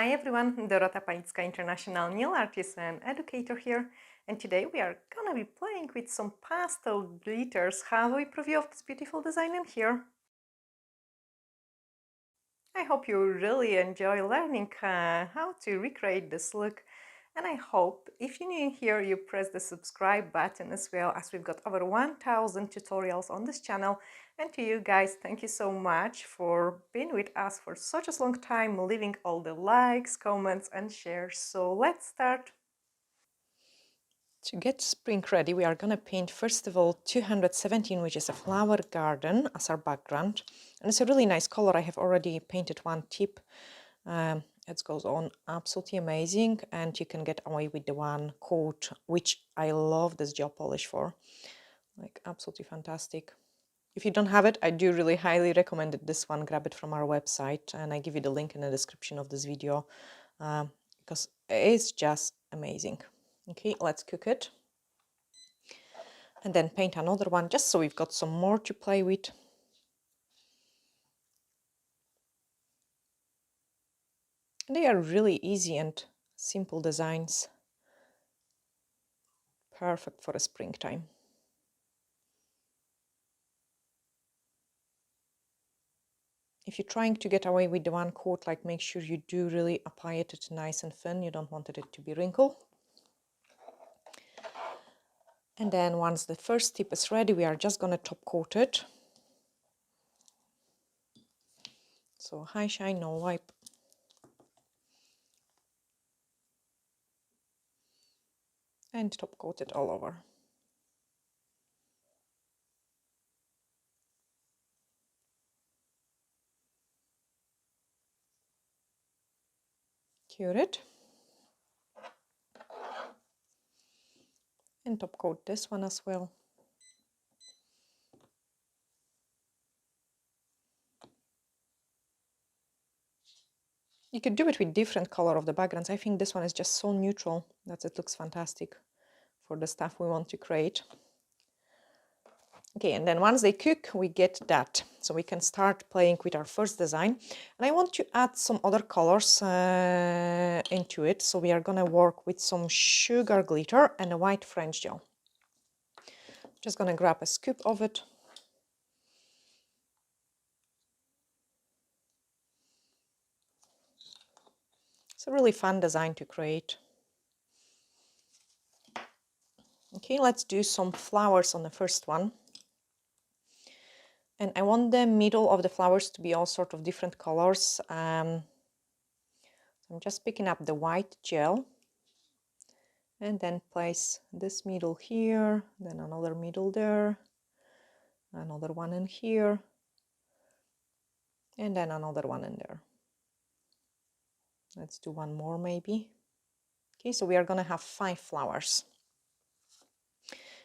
Hi everyone, Dorota International Nail Artist and Educator here, and today we are gonna be playing with some pastel glitters. Have a preview of this beautiful design in here. I hope you really enjoy learning how to recreate this look, and I hope if you're new here you press the subscribe button as well, as we've got over 1000 tutorials on this channel. And to you guys, thank you so much for being with us for such a long time, leaving all the likes, comments and shares. So let's start. To get spring ready, we are going to paint first of all 217, which is a flower garden, as our background. And it's a really nice color. I have already painted one tip. It goes on absolutely amazing, and you can get away with the one coat, which I love this gel polish for. Like, absolutely fantastic. If you don't have it, I do really highly recommend it. This one, grab it from our website, and I give you the link in the description of this video because it's just amazing. Okay, let's cook it. And then paint another one, just so we've got some more to play with. And they are really easy and simple designs. Perfect for a springtime. If you're trying to get away with the one coat, like, make sure you do really apply it nice and thin. You don't want it to be wrinkled. And then once the first tip is ready, we are just going to top coat it. So high shine, no wipe. And top coat it all over. Cure it. And top coat this one as well. You could do it with different color of the backgrounds. I think this one is just so neutral that it looks fantastic for the stuff we want to create. Okay, and then once they cook, we get that. So we can start playing with our first design. And I want to add some other colors into it. So we are going to work with some sugar glitter and a white French gel. Just going to grab a scoop of it. It's a really fun design to create. Okay, let's do some flowers on the first one. And I want the middle of the flowers to be all sort of different colors. I'm just picking up the white gel and then place this middle here, then another middle there, another one in here, and then another one in there. Let's do one more maybe. Okay, so we are gonna have 5 flowers.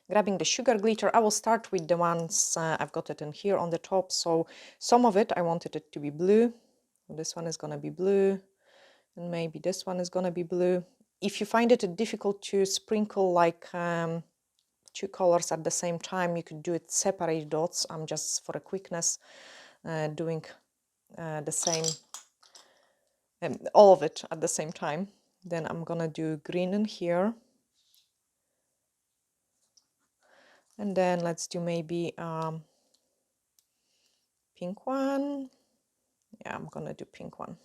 Grabbing the sugar glitter, I will start with the ones I've got it in here on the top. So some of it I wanted it to be blue. So this one is gonna be blue, and maybe this one is gonna be blue. If you find it difficult to sprinkle like 2 colors at the same time, you could do it separate dots. I'm just, for a quickness, doing the same, all of it at the same time. Then I'm gonna do green in here. And then let's do maybe pink one. Yeah, I'm gonna do pink one.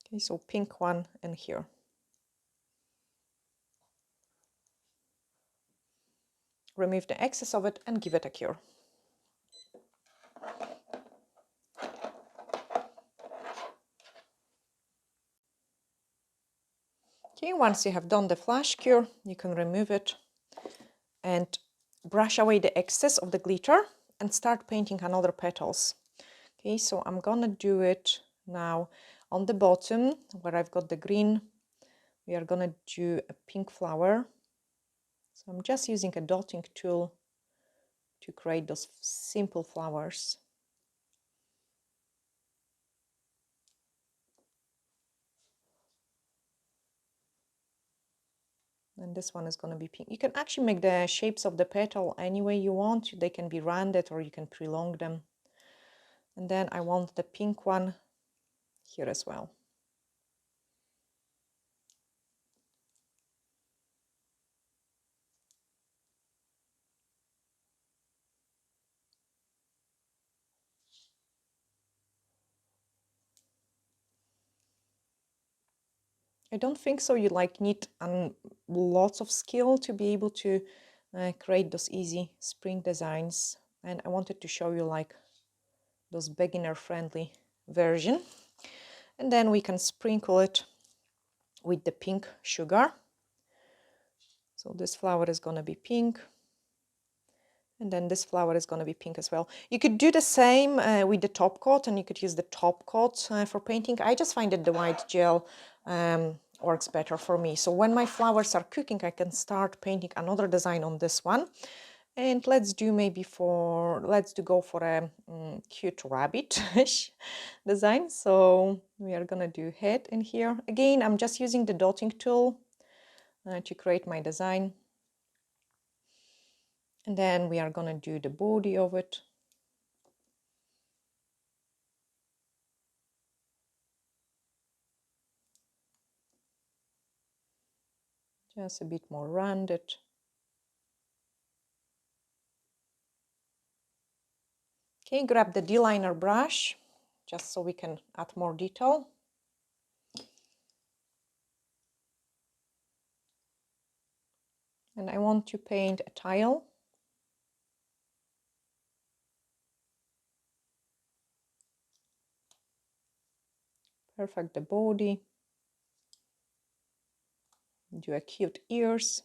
Okay, so pink one in here. Remove the excess of it and give it a cure. Okay, once you have done the flash cure, you can remove it and brush away the excess of the glitter and start painting another petals. Okay, so I'm gonna do it now on the bottom where I've got the green. We are gonna do a pink flower. So I'm just using a dotting tool to create those simple flowers. And this one is going to be pink. You can actually make the shapes of the petal any way you want. They can be rounded or you can prolong them. And then I want the pink one here as well. I don't think so. You like need lots of skill to be able to create those easy spring designs. And I wanted to show you like those beginner friendly version. And then we can sprinkle it with the pink sugar. So this flower is going to be pink. And then this flower is going to be pink as well. You could do the same with the top coat, and you could use the top coat for painting. I just find that the white gel works better for me. So when my flowers are cooking, I can start painting another design on this one. And let's do go for a cute rabbit design. So we are gonna do head in here. Again, I'm just using the dotting tool to create my design. And then we are gonna do the body of it. Just a bit more rounded. Okay, grab the D-liner brush, just so we can add more detail. And I want to paint a tile. Perfect the body. Do a cute ears.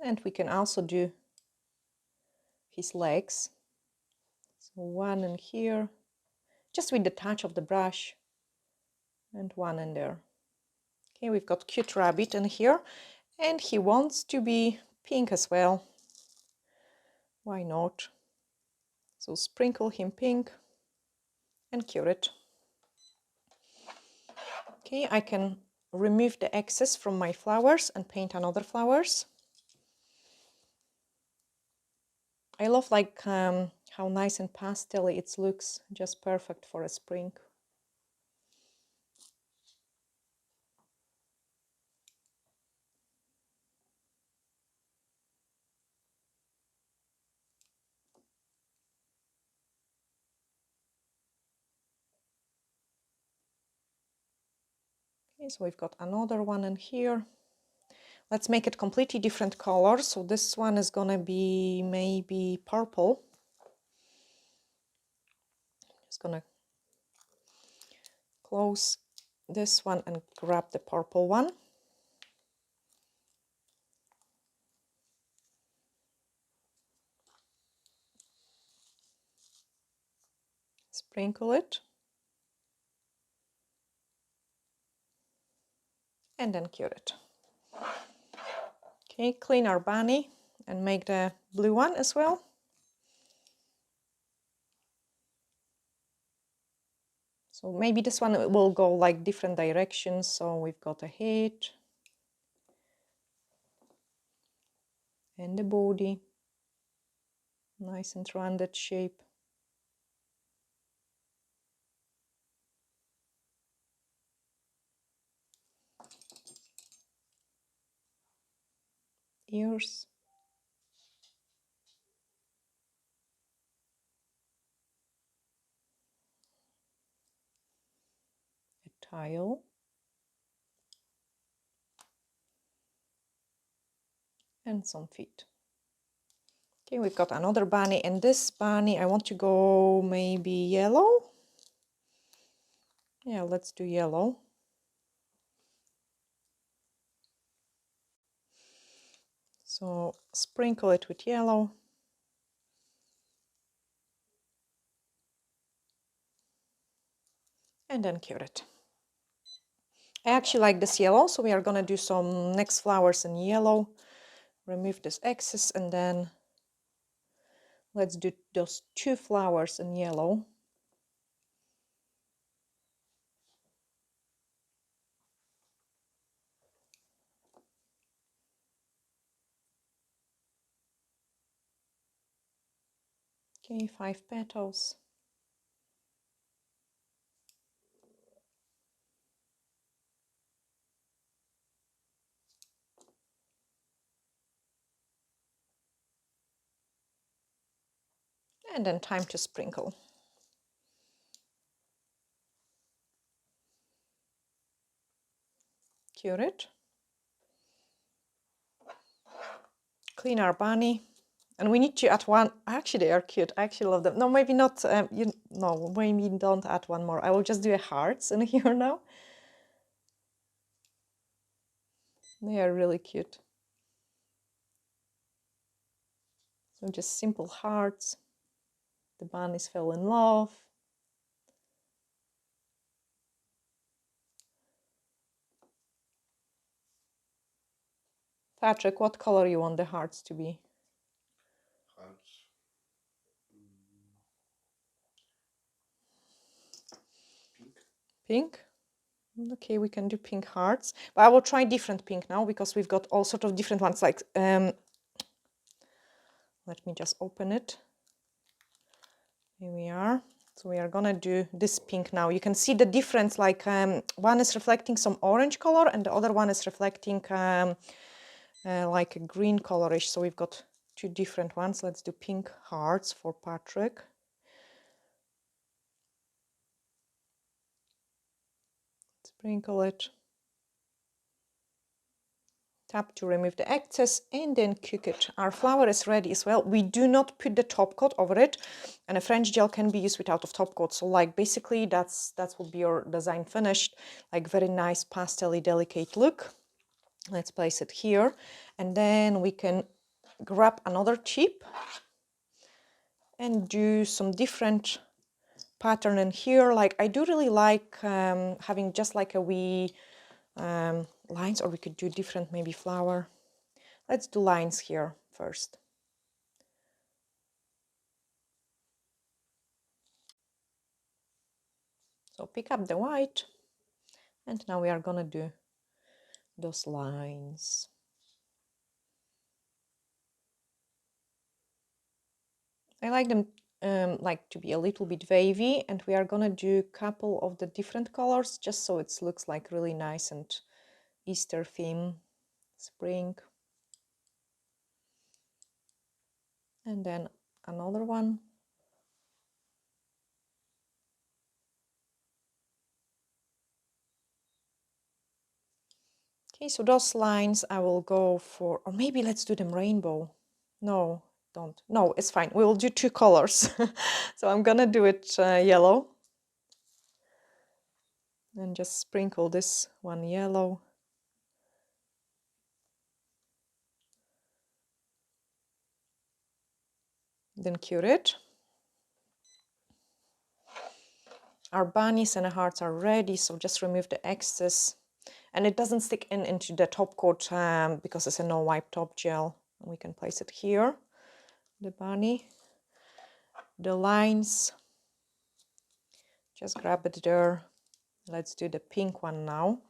And we can also do his legs. So one in here, just with the touch of the brush, and one in there. Okay, we've got cute rabbit in here, and he wants to be pink as well. Why not? So sprinkle him pink and cure it. Okay, I can remove the excess from my flowers and paint another flowers. I love like how nice and pastel it looks, just perfect for a spring. Okay, so we've got another one in here. Let's make it completely different color. So this one is gonna be maybe purple. Just gonna close this one and grab the purple one. Sprinkle it. And then cure it. Okay, clean our bunny and make the blue one as well. So maybe this one will go like different directions. So we've got a head and the body, nice and rounded shape. Ears. A tile. And some feet. Okay, we've got another bunny, and this bunny I want to go maybe yellow. Yeah, let's do yellow. So sprinkle it with yellow. And then cure it. I actually like this yellow, so we are gonna do some next flowers in yellow. Remove this excess, and then let's do those two flowers in yellow. Okay, 5 petals. And then time to sprinkle. Cure it. Clean our bunny. And we need to add one. Actually, they are cute. I actually love them. No, maybe not. No, maybe don't add one more. I will just do a hearts in here now. They are really cute. So just simple hearts. The bunnies fell in love. Patrick, what color you want the hearts to be? Hearts. Pink. Pink? Okay, we can do pink hearts. But I will try different pink now because we've got all sort of different ones. Like, let me just open it. Here we are. So we are gonna do this pink now. You can see the difference, like one is reflecting some orange color and the other one is reflecting like a green colorish. So we've got two different ones. Let's do pink hearts for Patrick. Sprinkle it. Tap to remove the excess and then cook it. Our flour is ready as well. We do not put the top coat over it, and a French gel can be used without of top coat. So like basically that would be your design finished, like very nice pastel-y delicate look. Let's place it here, and then we can grab another chip and do some different pattern in here. Like I do really like having just like a wee lines, or we could do different maybe flower. Let's do lines here first. So pick up the white, and now we are gonna do those lines. I like them like to be a little bit wavy, and we are gonna do a couple of the different colors just so it looks like really nice and Easter theme, spring. And then another one. Okay, so those lines I will go for, or maybe let's do them rainbow. No, don't. No, it's fine. We will do two colors. So I'm gonna do it yellow. And just sprinkle this one yellow. Then cure it. Our bunnies and hearts are ready, so just remove the excess. And it doesn't stick into the top coat because it's a no wipe top gel. We can place it here, the bunny. The lines, just grab it there. Let's do the pink one now.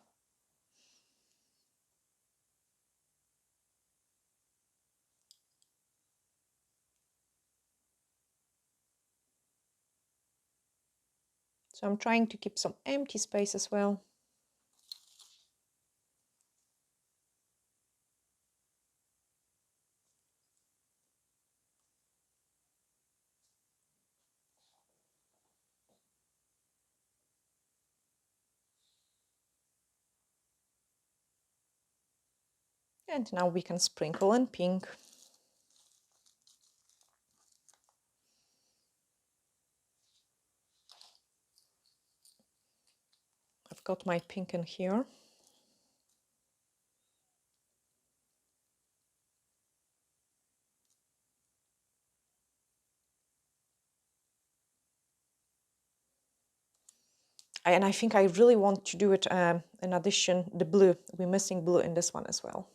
So I'm trying to keep some empty space as well. And now we can sprinkle in pink. I've got my pink in here. And I think I really want to do it in addition, the blue. We're missing blue in this one as well.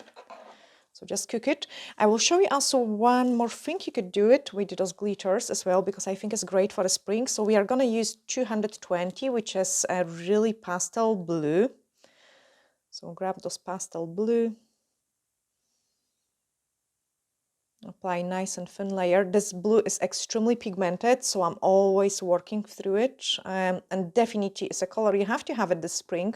So just cook it. I will show you also one more thing you could do it with those glitters as well, because I think it's great for the spring. So we are going to use 220, which is a really pastel blue. So grab those pastel blue. Apply nice and thin layer. This blue is extremely pigmented, so I'm always working through it. And definitely it's a color you have to have it this spring.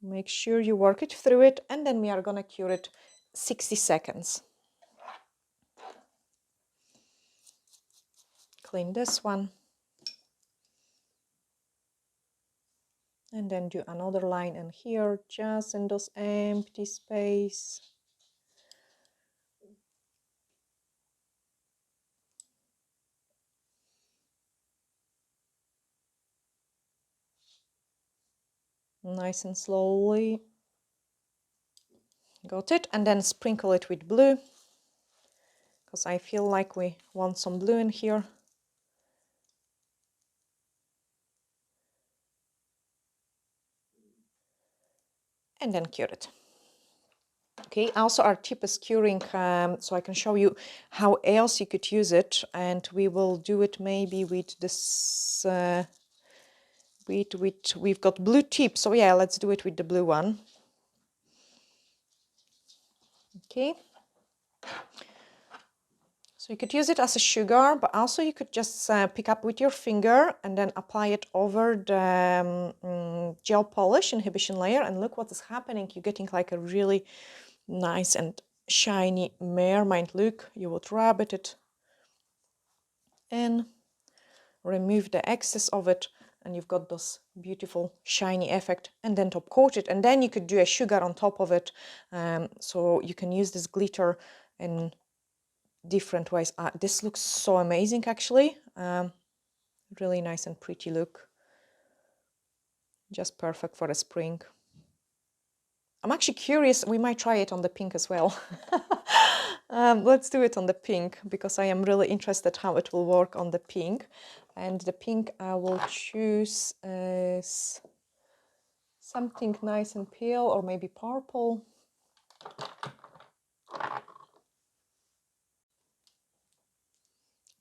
Make sure you work it through it, and then we are gonna cure it 60 seconds. Clean this one. And then do another line in here, just in those empty space. Nice and slowly. Got it. And then sprinkle it with blue, because I feel like we want some blue in here. And then cure it. Okay, also our tip is curing, so I can show you how else you could use it, and we will do it maybe with this, we've got blue tip, so yeah, let's do it with the blue one. Okay. So you could use it as a sugar, but also you could just pick up with your finger and then apply it over the gel polish inhibition layer, and look what is happening. You're getting like a really nice and shiny mermaid look. You would rub it in, remove the excess of it, and you've got this beautiful shiny effect, and then top coat it, and then you could do a sugar on top of it, so you can use this glitter in different ways. This looks so amazing, actually. Really nice and pretty look. Just perfect for a spring. I'm actually curious, we might try it on the pink as well. Let's do it on the pink, because I am really interested how it will work on the pink. And the pink I will choose is something nice and pale, or maybe purple.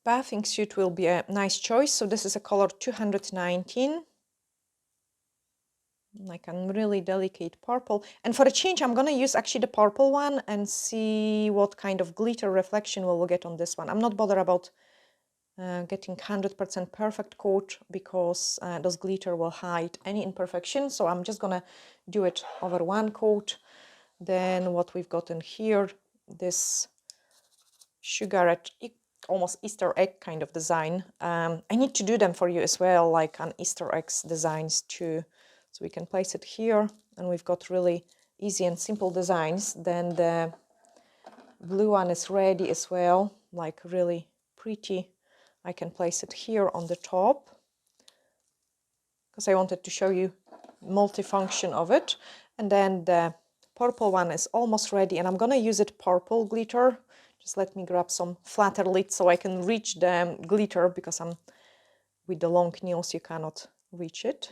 Bathing suit will be a nice choice. So this is a color 219. Like a really delicate purple. And for a change, I'm gonna use actually the purple one and see what kind of glitter reflection we'll get on this one. I'm not bothered about getting 100% perfect coat, because those glitter will hide any imperfection. So I'm just gonna do it over one coat. Then what we've got in here, this sugarette, almost Easter egg kind of design. I need to do them for you as well, like an Easter eggs designs too. So we can place it here, and we've got really easy and simple designs. Then the blue one is ready as well, like really pretty. I can place it here on the top, because I wanted to show you multifunction of it. And then the purple one is almost ready, and I'm gonna use it purple glitter. Just let me grab some flatter lid so I can reach the glitter, because I'm with the long nails you cannot reach it.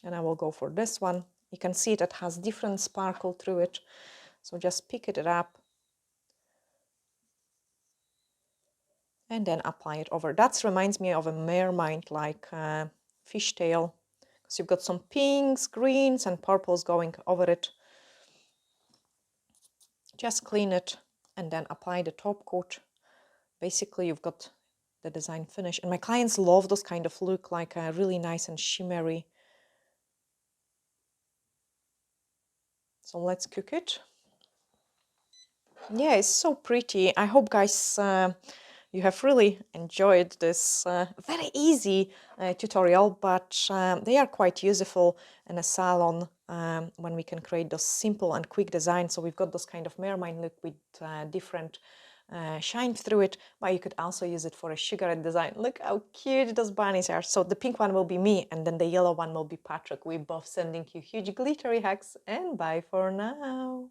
And I will go for this one. You can see that it has different sparkle through it. So just pick it up and then apply it over. That reminds me of a mermaid, like fishtail, because you've got some pinks, greens, and purples going over it. Just clean it and then apply the top coat. Basically, you've got the design finished. And my clients love those kind of look, like really nice and shimmery. So let's cook it. Yeah, it's so pretty. I hope, guys, you have really enjoyed this very easy tutorial, but they are quite useful in a salon when we can create those simple and quick designs. So we've got this kind of mermaid look with different shine through it, but you could also use it for a sugarette design. Look how cute those bunnies are. So the pink one will be me, and then the yellow one will be Patrick. We're both sending you huge glittery hugs, and bye for now.